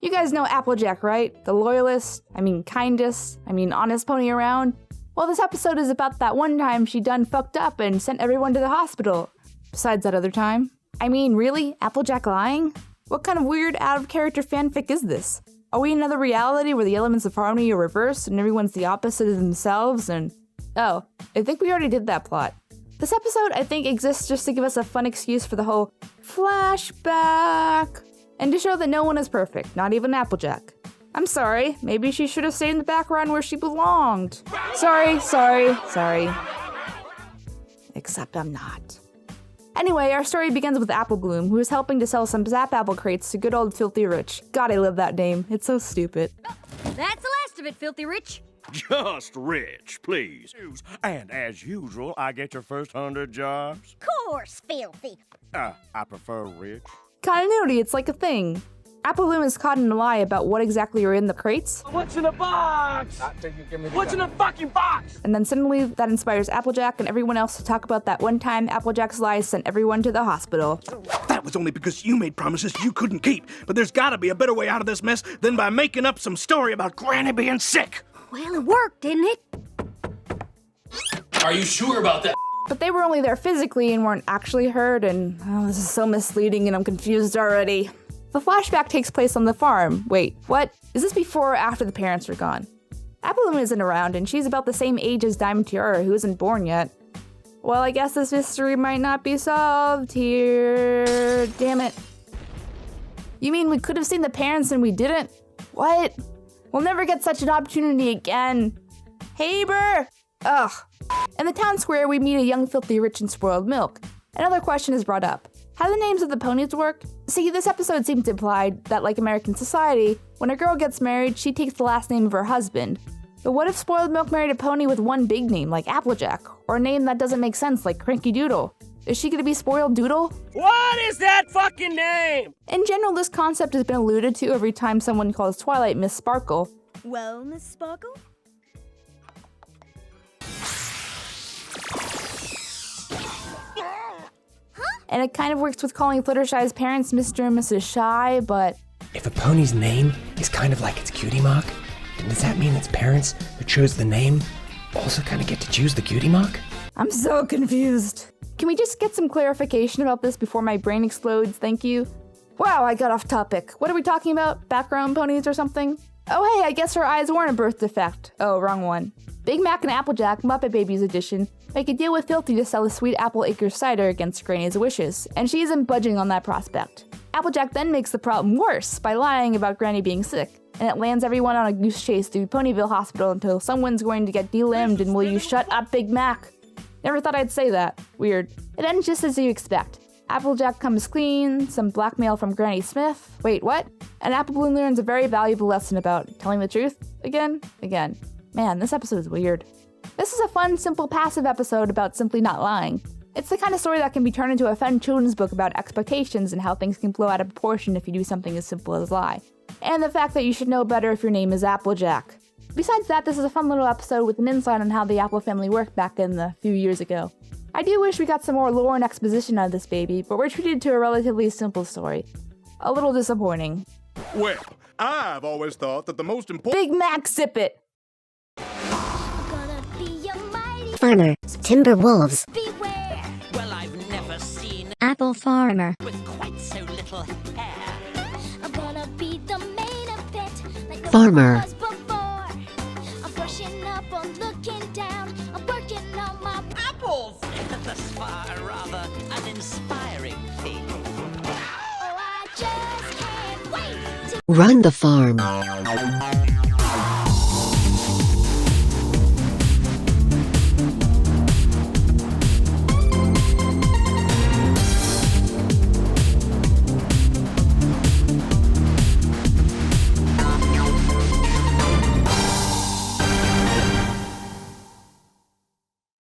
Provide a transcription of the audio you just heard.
You guys know Applejack, right? The loyalist, kindest, honest pony around. Well, this episode is about that one time she done fucked up and sent everyone to the hospital. Besides that other time. Really? Applejack lying? What kind of weird, out-of-character fanfic is this? Are we in another reality where the elements of harmony are reversed and everyone's the opposite of themselves and... Oh, I think we already did that plot. This episode, I think, exists just to give us a fun excuse for the whole flashback and to show that no one is perfect, not even Applejack. I'm sorry, maybe she should have stayed in the background where she belonged. Sorry. Except I'm not. Anyway, our story begins with Apple Bloom, who is helping to sell some Zap Apple crates to good old Filthy Rich. God, I love that name. It's so stupid. That's the last of it, Filthy Rich. Just Rich, please. And as usual, I get your first 100 jobs. Course, Filthy. I prefer Rich. Continuity, it's like a thing. Apple Bloom is caught in a lie about what exactly are in the crates. What's in the box? What's in the fucking box? And then suddenly that inspires Applejack and everyone else to talk about that one time Applejack's lies sent everyone to the hospital. That was only because you made promises you couldn't keep. But there's gotta be a better way out of this mess than by making up some story about Granny being sick. Well, it worked, didn't it? Are you sure about that? But they were only there physically and weren't actually hurt, and this is so misleading and I'm confused already. The flashback takes place on the farm. Wait, what? Is this before or after the parents are gone? Apple Bloom isn't around, and she's about the same age as Diamond Tiara, who isn't born yet. Well, I guess this mystery might not be solved here. Damn it. You mean we could have seen the parents and we didn't? What? We'll never get such an opportunity again. Haber! Ugh. In the town square, we meet a young Filthy Rich and spoiled milk. Another question is brought up. How do the names of the ponies work? See, this episode seems to imply that, like American society, when a girl gets married, she takes the last name of her husband. But what if Spoiled Milk married a pony with one big name, like Applejack? Or a name that doesn't make sense, like Cranky Doodle? Is she gonna be Spoiled Doodle? What is that fucking name? In general, this concept has been alluded to every time someone calls Twilight Miss Sparkle. Well, Miss Sparkle? And it kind of works with calling Fluttershy's parents Mr. and Mrs. Shy, but... If a pony's name is kind of like its cutie mark, then does that mean its parents who chose the name also kind of get to choose the cutie mark? I'm so confused. Can we just get some clarification about this before my brain explodes, thank you? Wow, I got off topic. What are we talking about? Background ponies or something? Oh hey, I guess her eyes weren't a birth defect. Oh, wrong one. Big Mac and Applejack, Muppet Babies edition, make a deal with Filthy to sell a sweet Apple Acres cider against Granny's wishes, and she isn't budging on that prospect. Applejack then makes the problem worse by lying about Granny being sick, and it lands everyone on a goose chase through Ponyville Hospital until someone's going to get delimbed and will you shut up, Big Mac? Never thought I'd say that. Weird. It ends just as you expect. Applejack comes clean, some blackmail from Granny Smith. Wait, what? And Apple Bloom learns a very valuable lesson about telling the truth again. Man, this episode is weird. This is a fun, simple, passive episode about simply not lying. It's the kind of story that can be turned into a fun children's book about expectations and how things can blow out of proportion if you do something as simple as lie. And the fact that you should know better if your name is Applejack. Besides that, this is a fun little episode with an insight on how the Apple family worked back in the few years ago. I do wish we got some more lore and exposition out of this baby, but we're treated to a relatively simple story. A little disappointing. Well, I've always thought that the most important... Big Mac, sip it! Farmer, timber wolves, Beware! Well, I've never seen apple farmer, with quite so little hair. I'm gonna be the main event like Farmer. I was before. I'm brushing up, I'm looking down, I'm working on my Apples! Thus far, rather uninspiring thing. Oh, I just can't wait to run the farm.